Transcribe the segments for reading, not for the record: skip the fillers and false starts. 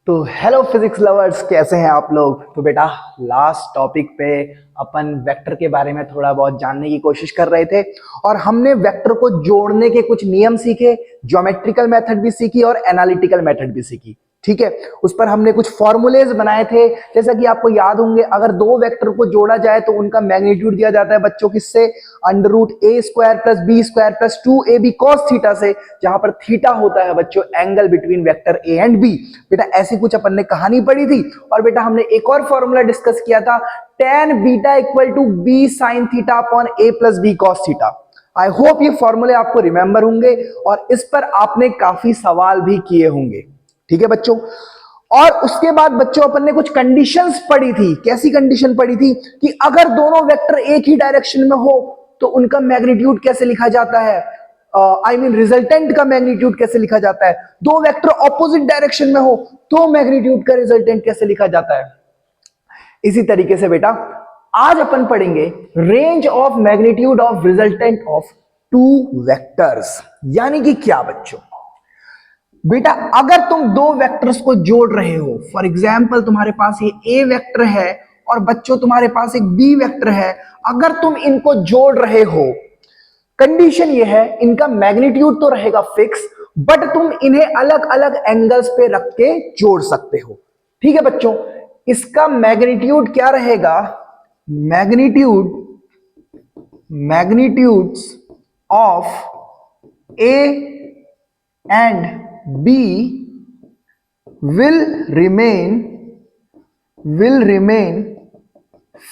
तो hello physics lovers, कैसे हैं आप लोग। तो बेटा लास्ट टॉपिक पे अपन वेक्टर के बारे में थोड़ा बहुत जानने की कोशिश कर रहे थे और हमने वेक्टर को जोड़ने के कुछ नियम सीखे, ज्योमेट्रिकल मेथड भी सीखी और एनालिटिकल मेथड भी सीखी। ठीक है, उस पर हमने कुछ फॉर्मूलेज बनाए थे। जैसा कि आपको याद होंगे, अगर दो वेक्टर को जोड़ा जाए तो उनका मैग्नीट्यूड दिया जाता है बच्चों किससे, under root A square plus B square plus 2ab cos theta से, जहां पर थीटा होता है बच्चों angle between vector A and B. बेटा ऐसी कुछ अपन ने कहानी पढ़ी थी। और बेटा हमने एक और फॉर्मूला डिस्कस किया था, tan beta equal to B sine theta upon A plus B cos theta. I hope ये फॉर्मूले आपको रिमेंबर होंगे और इस पर आपने काफी सवाल भी किए होंगे। ठीक है बच्चों। और उसके बाद बच्चों अपन ने कुछ कंडीशंस पढ़ी थी। कैसी कंडीशन पढ़ी थी कि अगर दोनों वेक्टर एक ही डायरेक्शन में हो तो उनका मैग्नीट्यूड कैसे लिखा जाता है, आई मीन रिजल्टेंट का मैग्नीट्यूड कैसे लिखा जाता है। दो वेक्टर ऑपोजिट डायरेक्शन में हो तो मैग्नीट्यूड का रिजल्टेंट कैसे लिखा जाता है। इसी तरीके से बेटा आज अपन पढ़ेंगे range of magnitude of resultant of two vectors. यानी कि क्या बच्चों, बेटा अगर तुम दो वेक्टर्स को जोड़ रहे हो, फॉर एग्जाम्पल तुम्हारे पास ये ए वेक्टर है और बच्चों तुम्हारे पास एक बी वेक्टर है, अगर तुम इनको जोड़ रहे हो, कंडीशन ये है इनका मैग्नीट्यूड तो रहेगा फिक्स, बट तुम इन्हें अलग अलग एंगल्स पे रख के जोड़ सकते हो। ठीक है बच्चों, इसका मैग्नीट्यूड क्या रहेगा, magnitudes of A and B will remain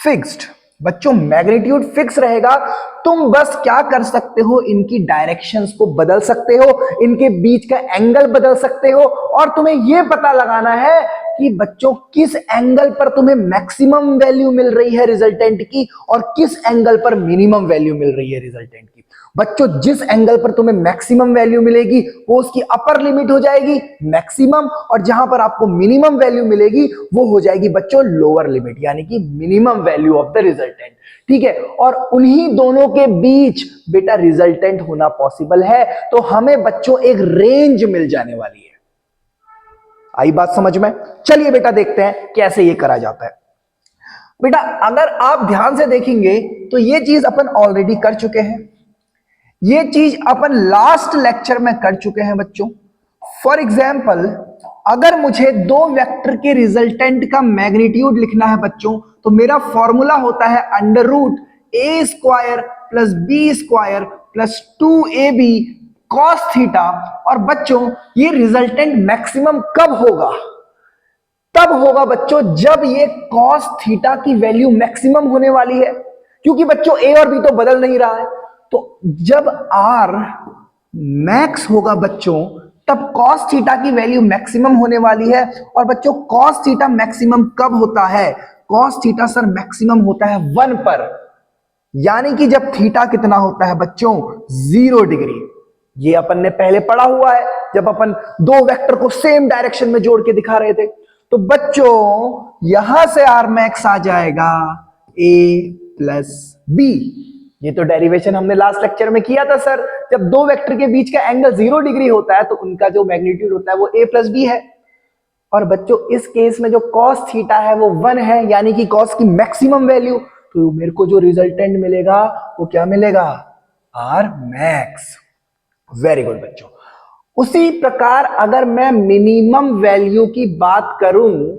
fixed। बच्चों मैग्नीट्यूड फिक्स रहेगा, तुम बस क्या कर सकते हो, इनकी डायरेक्शंस को बदल सकते हो, इनके बीच का एंगल बदल सकते हो और तुम्हें यह पता लगाना है कि बच्चों किस एंगल पर तुम्हें मैक्सिमम वैल्यू मिल रही है रिजल्टेंट की और किस एंगल पर मिनिमम वैल्यू मिल रही है रिजल्टेंट की। बच्चों जिस एंगल पर तुम्हें मैक्सिमम वैल्यू मिलेगी वो उसकी अपर लिमिट हो जाएगी मैक्सिमम, और जहां पर आपको मिनिमम वैल्यू मिलेगी वो हो जाएगी बच्चों लोअर लिमिट, यानी कि minimum value of the resultant. ठीक है, और उन्हीं दोनों के बीच बेटा रिजल्टेंट होना पॉसिबल है, तो हमें बच्चों एक रेंज मिल जाने वाली है। आई बात समझ में। चलिए बेटा देखते हैं कैसे ये करा जाता है। बेटा अगर आप ध्यान से देखेंगे तो ये चीज अपन ऑलरेडी कर चुके हैं, ये चीज अपन लास्ट लेक्चर में कर चुके हैं बच्चों। फॉर एग्जाम्पल अगर मुझे दो वेक्टर के रिजल्टेंट का मैग्नीट्यूड लिखना है बच्चों, तो मेरा फॉर्मूला होता है under root A square plus B square plus 2ab cos theta. और बच्चों ये रिजल्टेंट मैक्सिमम कब होगा, तब होगा बच्चों जब ये cos थीटा की वैल्यू मैक्सिमम होने वाली है, क्योंकि बच्चों a और b तो बदल नहीं रहा है। तो जब r मैक्स होगा बच्चों तब cos थीटा की वैल्यू मैक्सिमम होने वाली है। और बच्चों cos थीटा मैक्सिमम कब होता है, cos थीटा सर मैक्सिमम होता है 1 पर, यानी कि जब थीटा कितना होता है बच्चों 0 डिग्री। ये अपन ने पहले पढ़ा हुआ है जब अपन दो वेक्टर को सेम डायरेक्शन में जोड़ के दिखा रहे थे। तो बच्चों यहां से आर मैक्स आ जाएगा a प्लस बी। ये तो डेरिवेशन हमने लास्ट लेक्चर में किया था सर, जब दो वेक्टर के बीच का एंगल 0 डिग्री होता है तो उनका जो मैग्नीट्यूड होता है वो a प्लस बी है। और बच्चों इस केस में जो cos थीटा है वो 1 है, यानी कि cos की मैक्सिमम वैल्यू, तो मेरे को जो रिजल्टेंट मिलेगा वो क्या मिलेगा, आर मैक्स। वेरी गुड बच्चों। उसी प्रकार अगर मैं मिनिमम वैल्यू की बात करूं,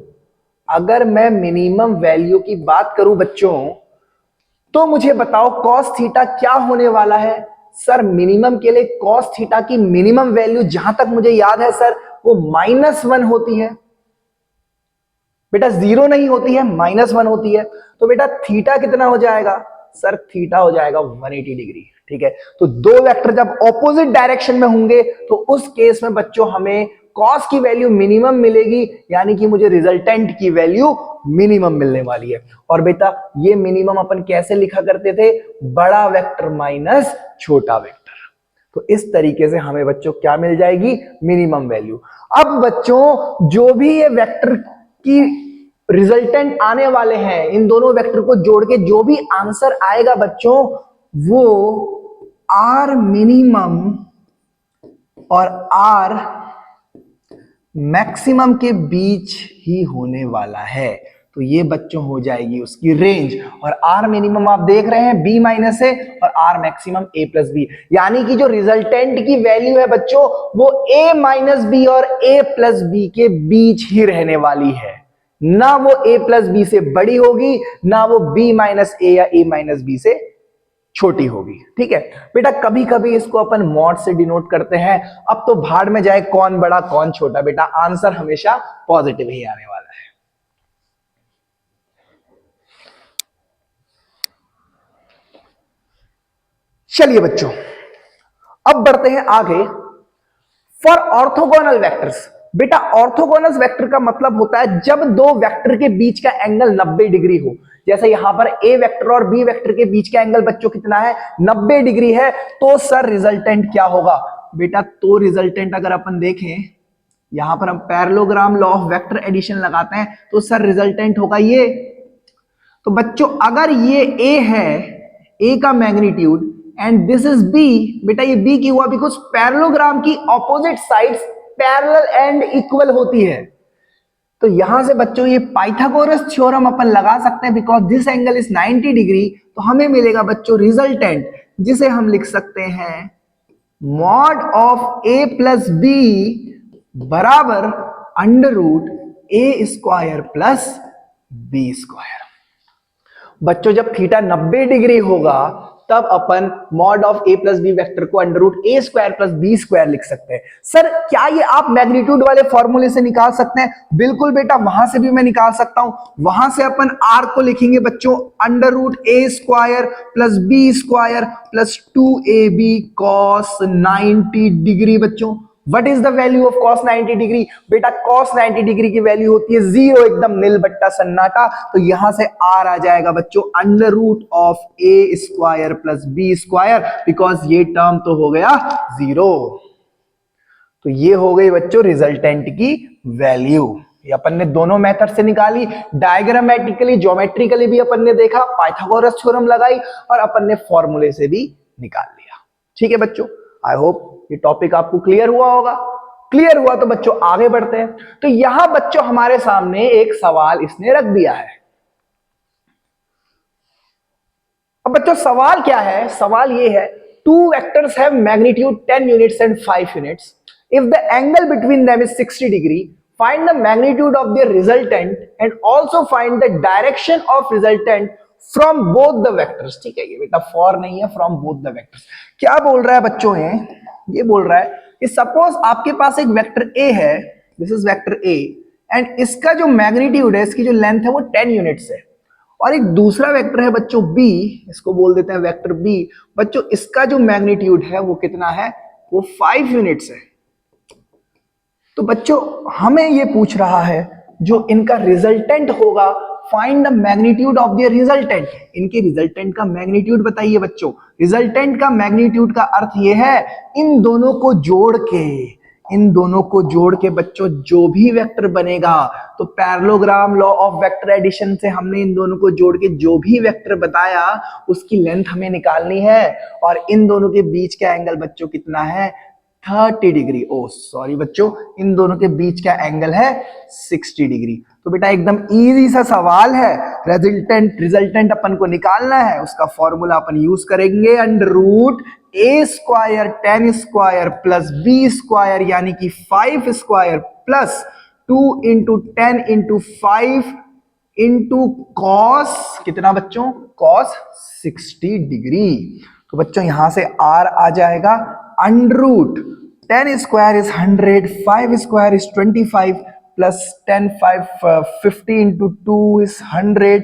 अगर मैं मिनिमम वैल्यू की बात करूं बच्चों, तो मुझे बताओ cos थीटा क्या होने वाला है। सर मिनिमम के लिए cos थीटा की मिनिमम वैल्यू जहां तक मुझे याद है सर वो -1 होती है बेटा, 0 नहीं होती है, -1 होती है। तो बेटा थीटा कितना हो जाएगा, सर थीटा हो जाएगा 180 डिग्री। ठीक है, तो दो वेक्टर जब ऑपोजिट डायरेक्शन में होंगे तो उस केस में बच्चों हमें cos की वैल्यू मिनिमम मिलेगी, यानी कि मुझे रिजल्टेंट की वैल्यू मिनिमम मिलने वाली है। और बेटा ये मिनिमम अपन कैसे लिखा करते थे, बड़ा वेक्टर माइनस छोटा वेक्टर। तो इस तरीके से हमें बच्चों क्या मिल जाएगी, मिनिमम वैल्यू। अब बच्चों जो भी ये वेक्टर की रिजल्टेंट आने वाले हैं, इन दोनों वेक्टर को जोड़ के जो भी आंसर आएगा बच्चों वो आर मिनिमम और आर मैक्सिमम के बीच ही होने वाला है। तो ये बच्चों हो जाएगी उसकी रेंज। और आर मिनिमम आप देख रहे हैं बी माइनस ए और R maximum A plus B, यानी कि जो रिजल्टेंट की वैल्यू है बच्चों वो ए माइनस बी और ए प्लस बी के बीच ही रहने वाली है, ना वो ए प्लस बी से बड़ी होगी ना वो बी माइनस ए या ए माइनस बी से छोटी होगी। ठीक है बेटा, कभी कभी इसको अपन मॉड से डिनोट करते हैं। अब तो भाड़ में जाए कौन बड़ा कौन छोटा, बेटा आंसर हमेशा पॉजिटिव ही आने वाला है। चलिए बच्चों अब बढ़ते हैं आगे। फॉर ऑर्थोगोनल वेक्टर्स, बेटा ऑर्थोगोनल वेक्टर का मतलब होता है जब दो वेक्टर के बीच का एंगल 90 डिग्री हो। जैसे यहां पर ए वेक्टर और बी वेक्टर के बीच का एंगल बच्चों कितना है, 90 डिग्री है। तो सर रिजल्टेंट क्या होगा बेटा, तो रिजल्टेंट अगर अपन देखें यहां पर हम parallelogram law of vector addition लगाते हैं तो सर रिजल्टेंट होगा ये। तो बच्चों अगर ये ए है, ए का magnitude and this is B, बेटा ये बी क्यों हुआ, बिकॉज पैरेललोग्राम की opposite sides parallel and equal होती है। तो यहां से बच्चों ये पाइथागोरस थ्योरम अपन लगा सकते हैं, because this angle is 90 degree. तो हमें मिलेगा बच्चों रिजल्टेंट, जिसे हम लिख सकते हैं mod of A plus B बराबर under root A square plus B square. बच्चों जब थीटा 90 डिग्री होगा तब अपन mod of A plus B vector को under root A square plus B square लिख सकते हैं। सर क्या ये आप मैग्नीट्यूड वाले फॉर्मूले से निकाल सकते हैं? बिल्कुल बेटा, वहां से भी मैं निकाल सकता हूं। वहां से अपन आर को लिखेंगे बच्चों under root A square plus B square plus 2ab cos 90 degree. बच्चों What is the value of cos 90 degree? बेटा cos 90 डिग्री की वैल्यू होती है 0, एकदम नील बट्टा सन्नाटा। तो यहां से r आ जाएगा बच्चों under root of A square plus B square, because ये टर्म तो हो गया 0। तो ये हो गई बच्चों रिजल्टेंट की वैल्यू। ये अपन ने दोनों मेथड से निकाली, डायग्रामेटिकली ज्योमेट्रिकली भी अपन ने देखा, पाइथागोरस थ्योरम लगाई और अपन ने फॉर्मूले से भी निकाल लिया। ठीक है बच्चों, आई होप ये टॉपिक आपको क्लियर हुआ होगा। क्लियर हुआ तो बच्चों आगे बढ़ते हैं। तो यहां बच्चों हमारे सामने एक सवाल इसने रख दिया है। अब बच्चों सवाल क्या है, सवाल ये है two vectors have magnitude 10 units and 5 units. If the angle between them is 60 degree, find the magnitude of their resultant and also find the direction of resultant from both the vectors. ठीक है, ये बेटा for नहीं है, from both the vectors. क्या बोल रहा है बच्चों, ये बोल रहा है कि सपोज आपके पास एक वेक्टर ए है, this is vector A, and इसका जो मैग्नीट्यूड है, इसकी जो लेंथ है वो 10 यूनिट्स है। और एक दूसरा वेक्टर है बच्चों बी, इसको बोल देते हैं वेक्टर बी। बच्चों इसका जो मैग्नीट्यूड है वो कितना है, वो 5 यूनिट्स है। तो बच्चों हमें ये पूछ रहा है जो इनका रिजल्टेंट होगा, find the magnitude of their resultant. इनके रिजल्टेंट का मैग्नीट्यूड बताइए बच्चों। रिजल्टेंट का मैग्नीट्यूड का अर्थ ये है इन दोनों को जोड़ के, इन दोनों को जोड़ के बच्चों जो भी वेक्टर बनेगा, तो parallelogram law of vector addition से हमने इन दोनों को जोड़ के जो भी वेक्टर बताया उसकी लेंथ हमें निकालनी है। और इन दोनों के बीच का एंगल बच्चों कितना है, 30 डिग्री। ओ सॉरी बच्चों, इन दोनों के बीच का एंगल है 60 डिग्री। तो बेटा एकदम इजी सा सवाल है। रिजल्टेंट अपन को निकालना है, उसका फॉर्मूला अपन यूज करेंगे under root A square 10 square plus B square, यानी कि 5 square plus 2 into 10 into 5 into cos कितना बच्चों, कॉस 60 डिग्री। तो बच्चों यहां से आर आ जाएगा under root 10 square is 100, 5 square is 25 plus 10 5 50 into 2 is 100,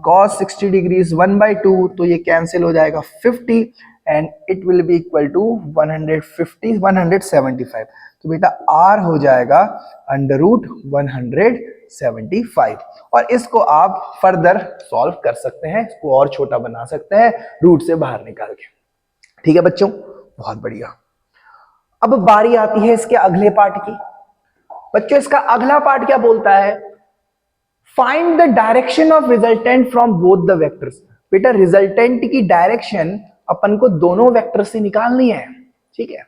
cos 60 degree is 1/2, तो ये कैंसिल हो जाएगा 50 and it will be equal to 150 175। तो बेटा r हो जाएगा अंडर रूट 175। और इसको आप फर्दर सॉल्व कर सकते हैं, इसको और छोटा बना सकते हैं रूट से बाहर निकाल के। ठीक है बच्चों, बहुत बढ़िया। अब बारी आती है इसके अगले पार्ट की। बच्चों इसका अगला पार्ट क्या बोलता है, find the direction of resultant from both the vectors. बेटा रिजल्टेंट की डायरेक्शन अपन को दोनों वेक्टर से निकालनी है। ठीक है,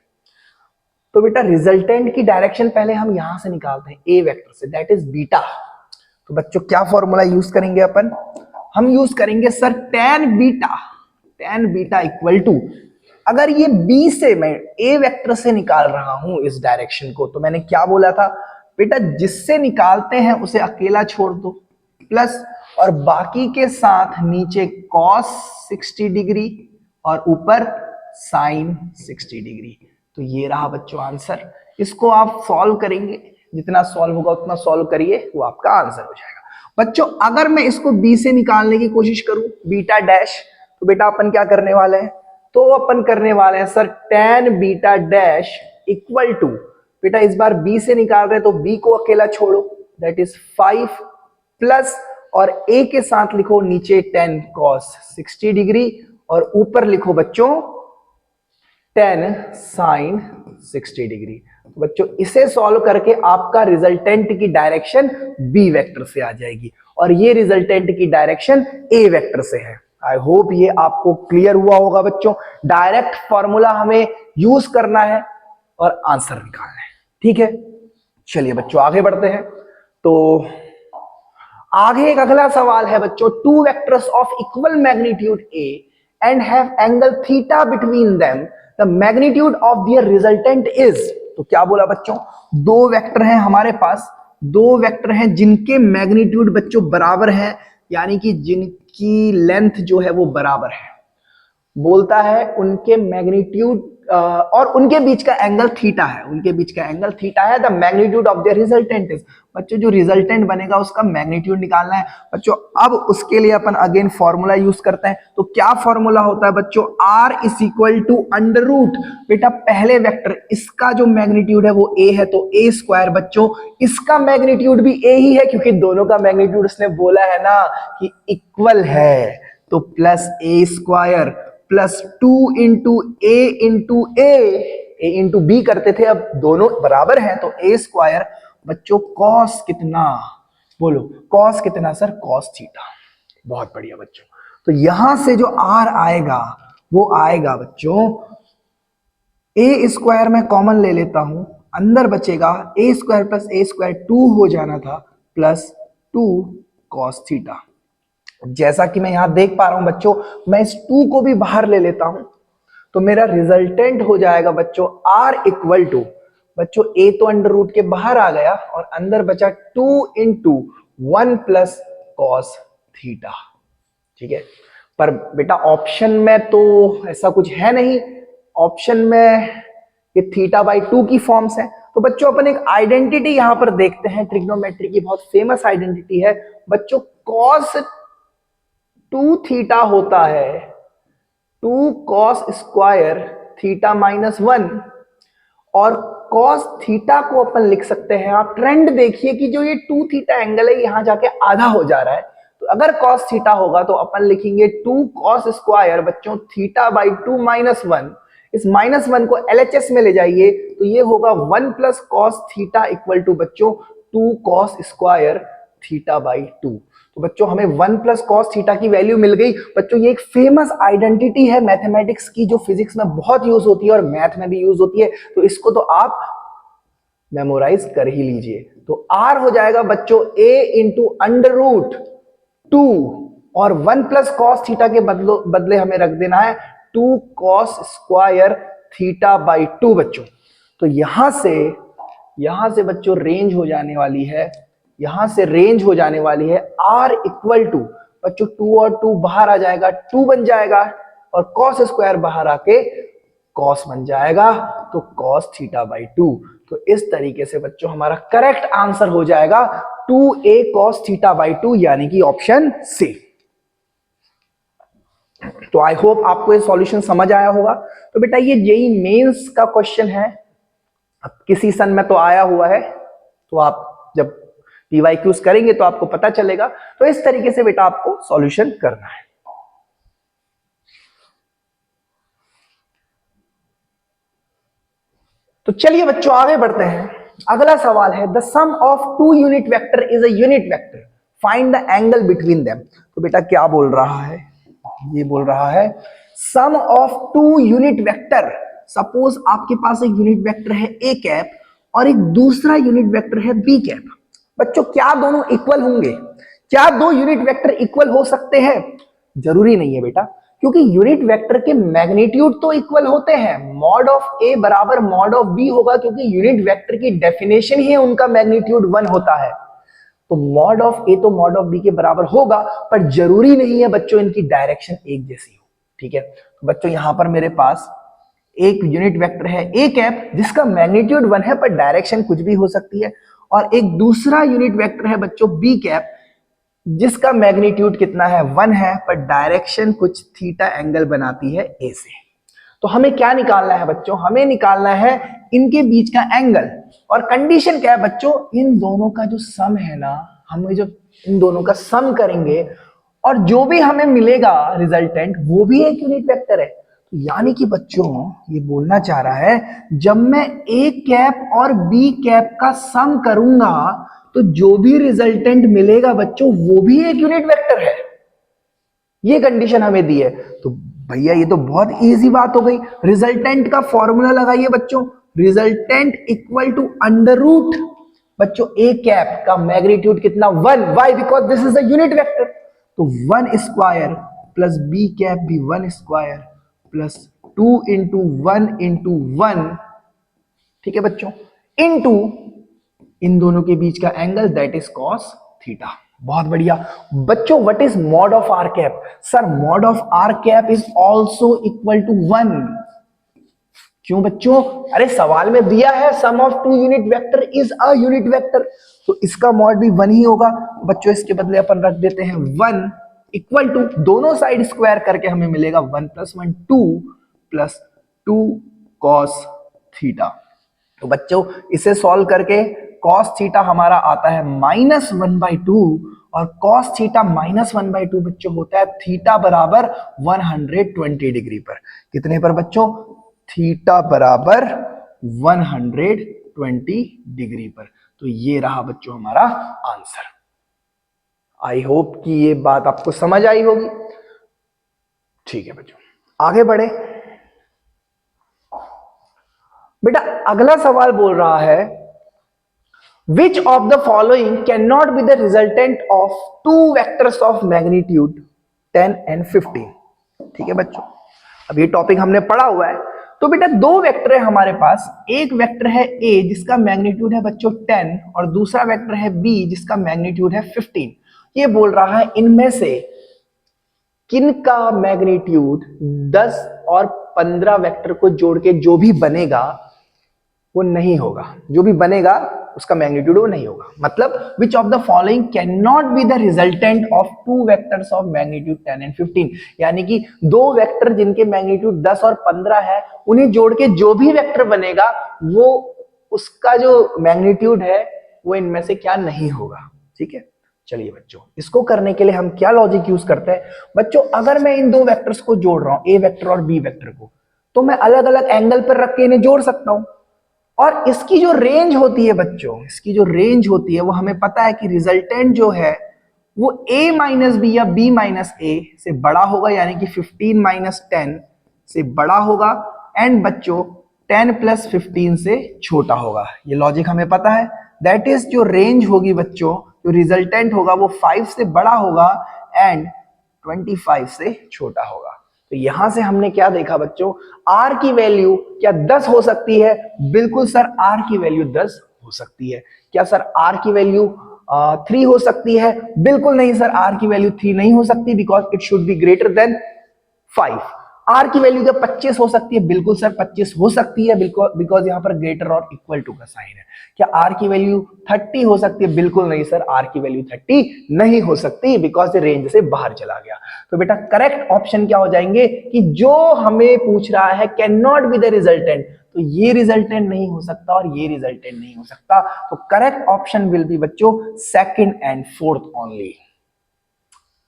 तो बेटा रिजल्टेंट की डायरेक्शन पहले हम यहां से निकालते हैं ए वेक्टर से, दैट इज बीटा। तो बच्चों क्या फॉर्मूला यूज करेंगे अपन, हम यूज करेंगे sir tan beta equal to, अगर ये बी से मैं ए वेक्टर से निकाल रहा हूं इस डायरेक्शन को, तो मैंने क्या बोला था बेटा, जिससे निकालते हैं उसे अकेला छोड़ दो, प्लस और बाकी के साथ नीचे cos 60 डिग्री और ऊपर sin 60 डिग्री। तो ये रहा बच्चों आंसर। इसको आप सॉल्व करेंगे, जितना सॉल्व होगा उतना सॉल्व करिए, वो आपका आंसर हो जाएगा। बच्चों अगर मैं इसको बी से निकालने की कोशिश करूं बीटा डैश, तो बेटा अपन क्या करने वाले हैं, तो अपन करने वाले हैं sir tan beta dash equal to, बेटा इस बार बी से निकाल रहे हैं तो बी को अकेला छोड़ो, दैट इज 5 प्लस और ए के साथ लिखो नीचे 10 cos 60 डिग्री और ऊपर लिखो बच्चों 10 sin 60 डिग्री। तो बच्चों इसे सॉल्व करके आपका रिजल्टेंट की डायरेक्शन बी वेक्टर से आ जाएगी और ये रिजल्टेंट की डायरेक्शन ए वेक्टर से है। आई होप ये आपको क्लियर हुआ होगा बच्चों। डायरेक्ट फॉर्मूला हमें यूज करना है और आंसर निकालना है, ठीक है। चलिए बच्चों आगे बढ़ते हैं। तो आगे एक अगला सवाल है बच्चों, two vectors of equal magnitude A and have angle theta between them, the magnitude of their resultant is. तो क्या बोला बच्चों, दो वेक्टर हैं हमारे पास, दो वेक्टर हैं जिनके मैग्नीट्यूड बच्चों बराबर हैं, यानी कि जिनकी लेंथ जो है वो बराबर है, बोलता है उनके मैग्नीट्यूड और उनके बीच का एंगल थीटा है, उनके बीच का एंगल थीटा है, the magnitude of their resultant is. बच्चों जो रिजल्टेंट बनेगा उसका मैग्नीट्यूड निकालना है बच्चों। अब उसके लिए अपन अगेन फॉर्मूला यूज करते हैं। तो क्या फॉर्मूला होता है बच्चों, r is equal to under root, बेटा पहले वेक्टर इसका जो मैग्नीट्यूड है वो a है तो a स्क्वायर, बच्चों इसका मैग्नीट्यूड भी a ही है क्योंकि दोनों का मैग्नीट्यूड उसने बोला है ना कि इक्वल है, तो plus a square plus 2 into A into B करते थे, अब दोनों बराबर हैं तो ए स्क्वायर बच्चों कॉस कितना, बोलो कॉस कितना सर, कॉस थीटा। बहुत बढ़िया बच्चों। तो यहां से जो आर आएगा वो आएगा बच्चों, ए स्क्वायर में कॉमन ले लेता हूं, अंदर बचेगा ए स्क्वायर प्लस ए स्क्वायर 2 हो जाना था प्लस 2 कॉस थीटा। जैसा कि मैं यहां देख पा रहा हूं बच्चों, मैं इस 2 को भी बाहर ले लेता हूं तो मेरा रिजल्टेंट हो जाएगा बच्चों आर इक्वल टू, बच्चों ए तो अंडर रूट के बाहर आ गया और अंदर बचा 2 इंटू 1 प्लस कॉस थीटा, ठीक है। पर बेटा ऑप्शन में तो ऐसा कुछ है नहीं, ऑप्शन में ये थीटा बाई 2 की फॉर्म्स है। तो बच्चों अपन एक आइडेंटिटी यहां पर देखते हैं, ट्रिग्नोमेट्री की बहुत फेमस आइडेंटिटी है बच्चों, कॉस 2 थीटा होता है 2 कॉस स्क्वायर थीटा माइनस 1, और कॉस थीटा को अपन लिख सकते हैं, आप ट्रेंड देखिए कि जो ये 2 थीटा एंगल है यहां जाके आधा हो जा रहा है, तो अगर कॉस थीटा होगा तो अपन लिखेंगे 2 कॉस स्क्वायर बच्चों थीटा बाई 2 माइनस 1, इस माइनस 1 को LHS में ले जाइए तो ये होगा 1 plus cos theta equal to बच्चों 2 कॉस स्क्वायर थीटा बाई 2। तो बच्चों हमें 1 प्लस कॉस थीटा की वैल्यू मिल गई। बच्चों ये एक फेमस आइडेंटिटी है मैथमेटिक्स की जो फिजिक्स में बहुत यूज होती है और मैथ में भी यूज होती है, तो इसको तो आप मेमोराइज कर ही लीजिए। तो r हो जाएगा बच्चों a इंटू अंडर रूट 2 और 1 प्लस कॉस थीटा के बदले हमें रख देना है 2 कॉस स्क्वायर थीटा बाई 2 बच्चों। तो यहां से बच्चों रेंज हो जाने वाली है, यहां से रेंज हो जाने वाली है r इक्वल टू बच्चों 2 और 2 बाहर आ जाएगा, 2 बन जाएगा और कॉस स्क्वायर बाहर आके कॉस बन जाएगा, तो कॉस थीटा बाई 2। तो इस तरीके से बच्चों हमारा करेक्ट आंसर हो जाएगा 2a कॉस थीटा बाई 2, यानी कि ऑप्शन सी। तो आई होप आपको ये सॉल्यूशन समझ आया होगा। तो बेटा ये जेईई मेंस का क्वेश्चन है, अब किसी सन में तो आया हुआ है, तो आप जब पीवाईक्यूज करेंगे तो आपको पता चलेगा। तो इस तरीके से बेटा आपको सॉल्यूशन करना है। तो चलिए बच्चों आगे बढ़ते हैं। अगला सवाल है the sum of 2 unit vector is a unit vector, find the angle between them. तो बेटा क्या बोल रहा है, ये बोल रहा है sum of 2 unit vector, suppose आपके पास एक यूनिट वेक्टर है ए कैप और एक दूसरा यूनिट वेक्टर है बी कैप। बच्चों क्या दोनों इक्वल होंगे? क्या दो यूनिट वेक्टर इक्वल हो सकते हैं? जरूरी नहीं है बेटा, क्योंकि यूनिट वेक्टर के मैग्नीट्यूड तो इक्वल होते हैं। मॉड ऑफ ए बराबर मॉड ऑफ बी होगा, क्योंकि यूनिट वेक्टर की डेफिनेशन ही उनका मैग्नीट्यूड 1 होता है। तो मॉड ऑफ ए तो मॉड ऑफ बी के बराबर होगा, पर जरूरी नहीं है बच्चों इनकी डायरेक्शन एक जैसी हो। ठीक है, तो बच्चों यहां पर मेरे पास एक यूनिट वेक्टर है ए कैप जिसका मैग्नीट्यूड 1 है, पर डायरेक्शन कुछ भी हो सकती है, और एक दूसरा यूनिट वेक्टर है बच्चों बी कैप जिसका मैग्नीट्यूड कितना है? 1 है, पर डायरेक्शन कुछ थीटा एंगल बनाती है ए से। तो हमें क्या निकालना है बच्चों? हमें निकालना है इनके बीच का एंगल। और कंडीशन क्या है बच्चों? इन दोनों का जो सम है ना, हम जो इन दोनों का सम करेंगे और जो भी हमें मिलेगा रिजल्टेंट वो भी एक यूनिट वेक्टर है। तो यानी कि बच्चों ये बोलना चाह रहा है, जब मैं ए कैप और बी कैप का सम करूंगा तो जो भी रिजल्टेंट मिलेगा बच्चों वो भी एक यूनिट वेक्टर है। ये कंडीशन हमें दी है। तो भैया ये तो बहुत इजी बात हो गई। रिजल्टेंट का फॉर्मूला लगाइए बच्चों। Resultant equal to under root बच्चों ए कैप का मैग्नीट्यूड कितना? 1। Why? Because this is a unit vector. तो 1 स्क्वायर प्लस बी कैप भी 1 स्क्वायर प्लस 2 इंटू 1 इंटू 1, ठीक है बच्चों, इंटू इन दोनों के बीच का angle that is cos theta. बहुत बढ़िया बच्चों। What is mod of R cap? Sir mod of R cap is also equal to 1। क्यों बच्चों? अरे सवाल में दिया है sum of two unit vector is a unit vector, तो इसका मॉड भी 1 ही होगा। बच्चों इसके बदले अपन रख देते हैं 1 इक्वल टू, दोनों साइड स्क्वायर करके हमें मिलेगा 1 प्लस 1 2 प्लस 2 कॉस थीटा। तो बच्चों इसे सॉल्व करके cos थीटा हमारा आता है -1/2 और cos थीटा -1/2 बच्चों होता है थीटा बराबर 120 डिग्री पर। कितने पर बच्चों? थीटा बराबर 120 डिग्री पर। तो ये रहा बच्चों हमारा आंसर। आई होप कि ये बात आपको समझ आई होगी। ठीक है बच्चों, आगे बढ़े। बेटा अगला सवाल बोल रहा है which of the following cannot be the resultant of two vectors of magnitude 10 and 15। ठीक है बच्चों, अब ये टॉपिक हमने पढ़ा हुआ है। तो बेटा दो वेक्टर है हमारे पास, एक वेक्टर है a जिसका मैग्नीट्यूड है बच्चों 10 और दूसरा वेक्टर है b जिसका मैग्नीट्यूड है 15। ये बोल रहा है इनमें से किनका मैग्नीट्यूड 10 और 15 वेक्टर को जोड़ के जो भी बनेगा वो नहीं होगा, जो भी बनेगा उसका मैग्नीट्यूड वो नहीं होगा। मतलब which of the following can not be the resultant of two vectors of magnitude 10 and 15। यानी कि दो वेक्टर जिनके मैग्नीट्यूड 10 और 15 है, उन्हें जोड़ के जो भी वेक्टर बनेगा वो उसका जो मैग्नीट्यूड है वो इनमें से क्या नहीं होगा। ठीक है, चलिए बच्चों इसको करने के लिए हम क्या लॉजिक यूज करते हैं बच्चों? अगर मैं इन दो वेक्टर्स को जोड़ रहा हूं, ए वेक्टर और बी वेक्टर को, तो मैं अलग अलग एंगल पर रख के इन्हें जोड़ सकता हूं। और इसकी जो रेंज होती है बच्चों, इसकी जो रेंज होती है वो हमें पता है कि रिजल्टेंट जो है वो a माइनस बी या b माइनस ए से बड़ा होगा, यानी कि 15 माइनस 10 से बड़ा होगा, एंड बच्चों 10 प्लस 15 से छोटा होगा। ये लॉजिक हमें पता है। दैट इज जो रेंज होगी बच्चों, जो रिजल्टेंट होगा वो 5 से बड़ा होगा एंड 25 से छोटा होगा। तो यहां से हमने क्या देखा बच्चों? r की वैल्यू क्या 10 हो सकती है? बिल्कुल सर, r की वैल्यू 10 हो सकती है। क्या सर r की वैल्यू 3 हो सकती है? बिल्कुल नहीं सर, r की वैल्यू 3 नहीं हो सकती, because it should be greater than 5। r की वैल्यू क्या 25 हो सकती है? बिल्कुल सर 25 हो सकती है, बिकॉज यहां पर ग्रेटर और इक्वल टू का साइन है। क्या r की वैल्यू 30 हो सकती है? बिल्कुल नहीं सर, r की वैल्यू 30 नहीं हो सकती, बिकॉज रेंज से बाहर चला गया। तो बेटा करेक्ट ऑप्शन क्या हो जाएंगे कि जो हमें पूछ रहा है can not be the resultant, तो ये रिजल्टेंट नहीं हो सकता और ये रिजल्टेंट नहीं हो सकता। तो करेक्ट ऑप्शन विल बी बच्चों second and fourth only.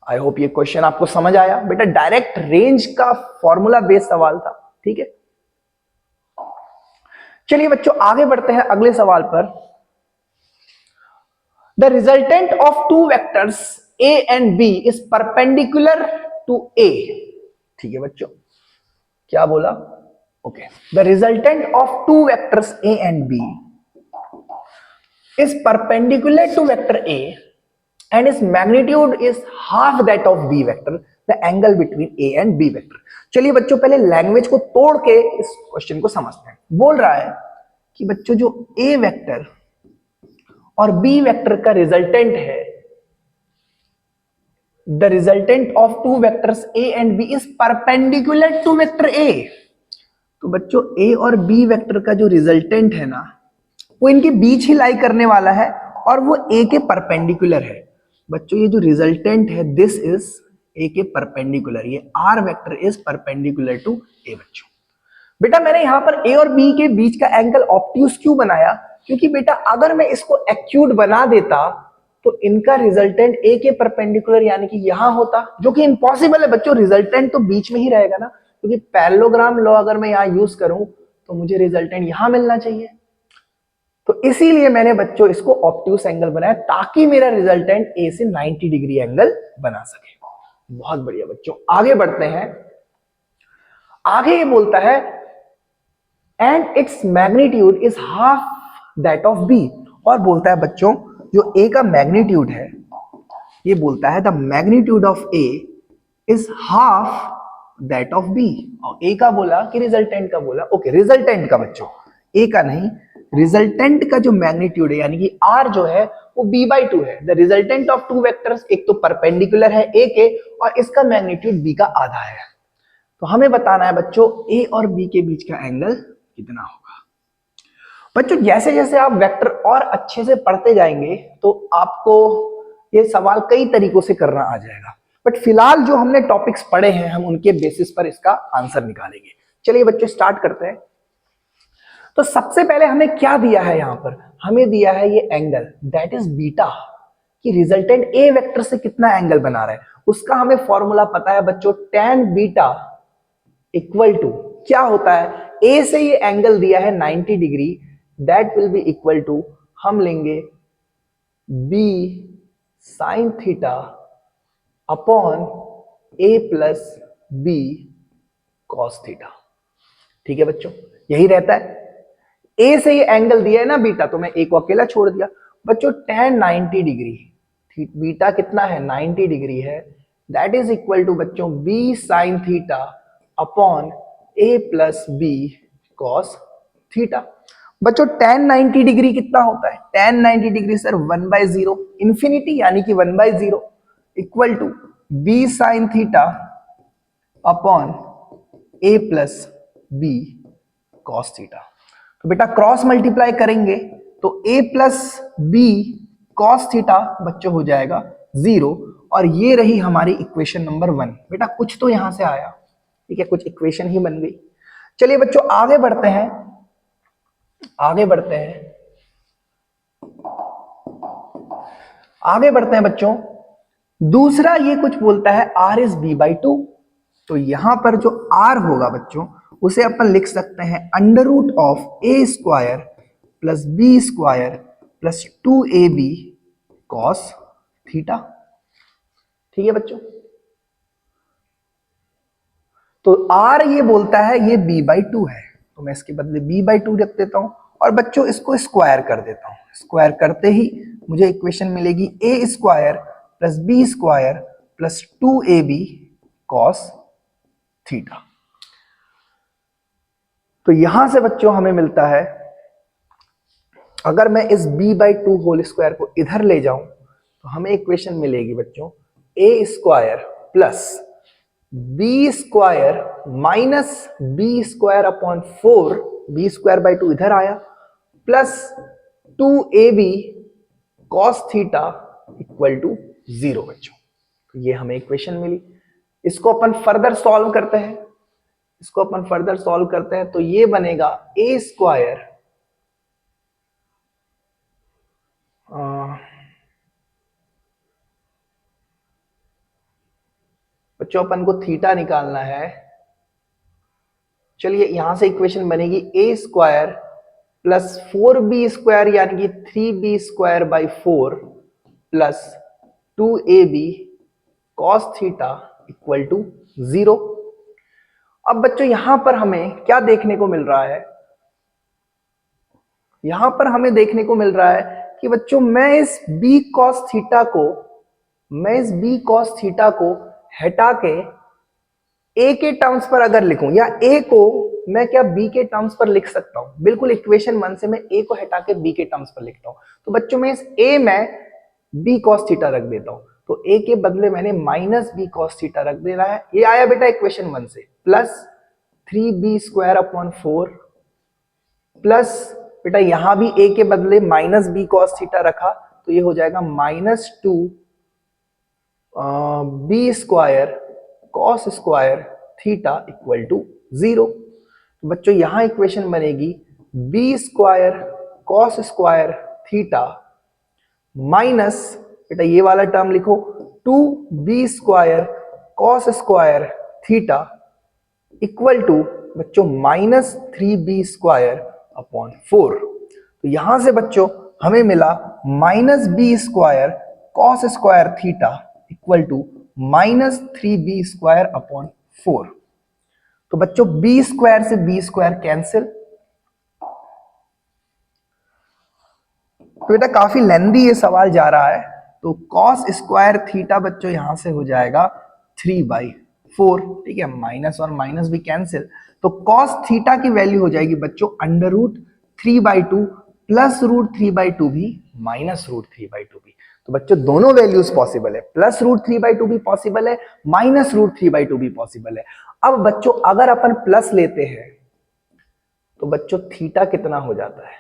I hope ये क्वेश्चन आपको समझ आया। बेटा डायरेक्ट रेंज का फॉर्मूला बेस्ड सवाल था। ठीक है, चलिए बच्चों आगे बढ़ते हैं अगले सवाल पर। The resultant of two vectors a and b is perpendicular to a। ठीक है बच्चों, क्या बोला? Okay, the resultant of two vectors A and B is perpendicular to vector A and its magnitude is half that of B vector, the angle between A and B vector. चलिए बच्चों पहले language को तोड़ के इस question को समझते हैं। बोल रहा है कि बच्चों जो A वेक्टर और B वेक्टर का रिजल्टेंट है, the resultant of two vectors A and B is perpendicular to vector A। तो बच्चों A और B वेक्टर का जो रिजल्टेंट है ना, वो इनके बीच ही लाई करने वाला है और वो ए के परपेंडिकुलर है। बच्चों ये जो रिजल्टेंट है दिस इज ए के परपेंडिकुलर, ये R vector is perpendicular to A. बच्चों बेटा मैंने यहां पर ए और बी के बीच का एंगल ऑब्ट्यूज क्यों बनाया? क्योंकि बेटा अगर मैं इसको एक्यूट बना देता तो इनका रिजल्टेंट ए के परपेंडिकुलर यानी कि यहां होता, जो कि इम्पॉसिबल है बच्चों। रिजल्टेंट तो बीच में ही रहेगा ना, क्योंकि पैरेललोग्राम लॉ अगर मैं यहां यूज करूं तो मुझे रिजल्टेंट यहां मिलना चाहिए। तो इसीलिए मैंने बच्चों इसको ऑब्ट्यूज एंगल बनाया ताकि मेरा रिजल्टेंट ए से 90 डिग्री एंगल बना सके। बहुत बढ़िया बच्चों, आगे बढ़ते हैं। आगे ये बोलता है and its magnitude is half that of B, और बोलता है बच्चों जो ए का मैग्नीट्यूड है, ये बोलता है the magnitude of A is half that of B. और ए का बोला कि रिजल्टेंट का बोला? ओके, रिजल्टेंट का बच्चों, ए का नहीं। रिजल्टेंट का जो मैग्नीट्यूड है यानी कि आर जो है वो b/2 है। The resultant of two vectors, एक तो परपेंडिकुलर है ए के और इसका मैग्नीट्यूड b का आधा है। तो हमें बताना है बच्चों a और b के बीच का एंगल कितना होगा। बच्चों जैसे जैसे आप वेक्टर और अच्छे से पढ़ते जाएंगे तो आपको ये सवाल कई तरीकों से करना आ जाएगा, बट फिलहाल जो हमने टॉपिक्स पढ़े हैं हम उनके बेसिस पर इसका आंसर निकालेंगे। चलिए बच्चों स्टार्ट करते हैं। तो सबसे पहले हमें क्या दिया है? यहां पर हमें दिया है ये एंगल दैट इज बीटा, कि रिजल्टेंट ए वेक्टर से कितना एंगल बना रहा है उसका हमें फॉर्मूला पता है बच्चों, tan बीटा इक्वल टू क्या होता है? ए से ये एंगल दिया है 90 degree, that will be equal to हम लेंगे b sin theta upon a plus b cos theta. ठीक है बच्चों, यही रहता है। ए से ये एंगल दिया है ना बीटा, तो मैं ए को अकेला छोड़ दिया। बच्चों tan 90 डिग्री, बीटा कितना है? 90 डिग्री है, दैट इज इक्वल टू बच्चों b sin theta upon a plus b cos theta. बच्चों tan 90 डिग्री कितना होता है? tan 90 डिग्री सर 1/0 इंफिनिटी यानी कि 1/0 equal to b sin theta upon a plus b cos theta. तो बेटा क्रॉस मल्टीप्लाई करेंगे तो a plus b cos theta बच्चों हो जाएगा 0, और ये रही हमारी इक्वेशन नंबर 1। बेटा कुछ तो यहां से आया, ठीक है, कुछ इक्वेशन ही बन गई। चलिए बच्चों आगे बढ़ते हैं, आगे बढ़ते हैं, आगे बढ़ते हैं बच्चों। दूसरा ये कुछ बोलता है r इज b/2, तो यहां पर जो r होगा बच्चों उसे अपन लिख सकते हैं under root of A square plus B square plus 2ab cos theta. ठीक है बच्चों, तो r ये बोलता है ये b/2 है, तो मैं इसके बदले b/2 रख देता हूं और बच्चों इसको स्क्वायर कर देता हूं। स्क्वायर करते ही मुझे इक्वेशन मिलेगी a square plus B square plus 2ab cos theta. तो यहां से बच्चों हमें मिलता है, अगर मैं इस b/2 होल स्क्वायर को इधर ले जाऊं तो हमें इक्वेशन मिलेगी बच्चों a square plus B square minus B square upon 4, B square by 2 इधर आया, plus 2ab cos theta equal to 0 बच्चों। तो ये हमें इक्वेशन मिली। इसको अपन फर्दर सॉल्व करते हैं, इसको अपन फर्दर सॉल्व करते हैं तो ये बनेगा ए स्क्वायर बच्चों अपन को थीटा निकालना है। चलिए यहां से इक्वेशन बनेगी ए स्क्वायर प्लस 4b स्क्वायर यानी कि 3b square by 4 plus 2ab cos theta equal to 0। अब बच्चों यहां पर हमें क्या देखने को मिल रहा है, यहां पर हमें देखने को मिल रहा है कि बच्चों मैं इस b cos थीटा को हटा के a के टर्म्स पर अगर लिखूं, या a को मैं क्या b के टर्म्स पर लिख सकता हूं, बिल्कुल इक्वेशन 1 से मैं a को हटा के b के टर्म्स पर लिखता हूं। तो बच्चों मैं इस a में b cos थीटा रख देता हूं, तो a के बदले मैंने माइनस b cos थीटा रख देना है। ये आया बेटा इक्वेशन 1 से, plus 3b square upon 4, plus बेटा यहां भी a के बदले माइनस b cos थीटा रखा, तो ये हो जाएगा minus 2 b square cos square theta equal to 0। तो बच्चों यहां इक्वेशन बनेगी b square cos square theta minus बेटा ये वाला टर्म लिखो 2b square cos square theta equal to बच्चों माइनस 3b स्क्वायर अपॉन 4। तो यहां से बच्चों हमें मिला minus B square cos square theta equal to minus 3b square upon 4। तो बच्चों b स्क्वायर से b स्क्वायर कैंसिल, तो बेटा काफी लेंदी ये सवाल जा रहा है, तो कॉस स्क्वायर थीटा बच्चों यहां से हो जाएगा 3/4, ठीक है, माइनस और माइनस भी कैंसिल, तो कॉस थीटा की वैल्यू हो जाएगी बच्चों अंडर रूट 3/2 प्लस रूट 3/2 भी माइनस रूट 3/2 भी। तो बच्चों दोनों वैल्यूज पॉसिबल है, प्लस रूट 3/2 भी पॉसिबल है, माइनस रूट 3/2 भी पॉसिबल है। अब बच्चों अगर अपन प्लस लेते हैं तो बच्चों थीटा कितना हो जाता है,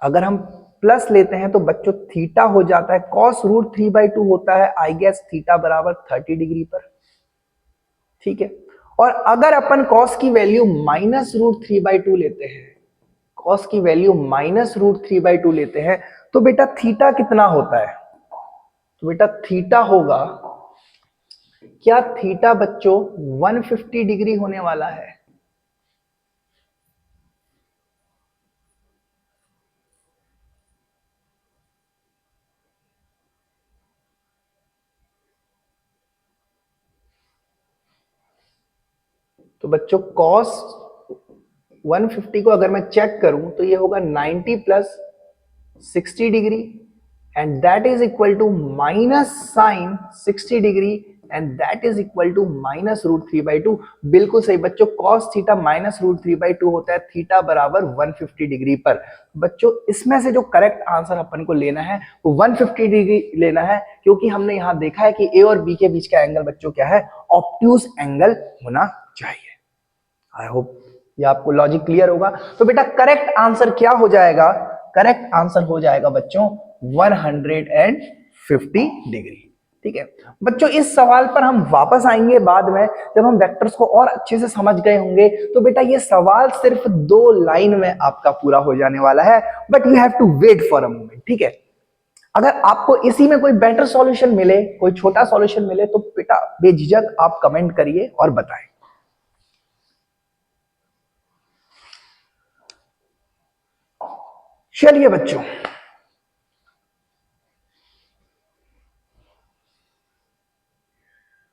अगर हम प्लस लेते हैं तो बच्चों थीटा हो जाता है कॉस रूट 3/2 होता है आई गेस थीटा बराबर 30 डिग्री पर, ठीक है। और अगर अपन कॉस की वैल्यू माइनस रूट 3/2 लेते हैं, कॉस की वैल्यू माइनस रूट 3/2 लेते हैं, तो बेटा थीटा कितना होता है, तो बेटा थीटा होगा क्या, थीटा बच्चों 150 डिग्री होने वाला है। तो बच्चों cos 150 को अगर मैं चेक करूं तो ये होगा 90 plus 60 degree and that is equal to minus sine 60 degree and that is equal to minus root 3/2। बिल्कुल सही बच्चों, cos थीटा माइनस रूट 3/2 होता है थीटा बराबर 150 डिग्री पर। बच्चों इसमें से जो करेक्ट आंसर अपन को लेना है वो 150 डिग्री लेना है, क्योंकि हमने यहां देखा है कि ए और बी के बीच का एंगल बच्चों क्या है, ऑब्ट्यूज एंगल होना चाहिए। आई होप ये आपको लॉजिक क्लियर होगा। तो बेटा करेक्ट आंसर क्या हो जाएगा, करेक्ट आंसर हो जाएगा बच्चों 150 डिग्री, ठीक है। बच्चों इस सवाल पर हम वापस आएंगे बाद में, जब हम वेक्टर्स को और अच्छे से समझ गए होंगे। तो बेटा ये सवाल सिर्फ 2 लाइन में आपका पूरा हो जाने वाला है, but you have to wait for a moment, ठीक है। अगर आपको इसी में कोई बेटर सॉल्यूशन मिले, कोई छोटा सॉल्यूशन मिले, तो बेटा बेझिझक आप कमेंट करिए और बताएं। चलिए बच्चों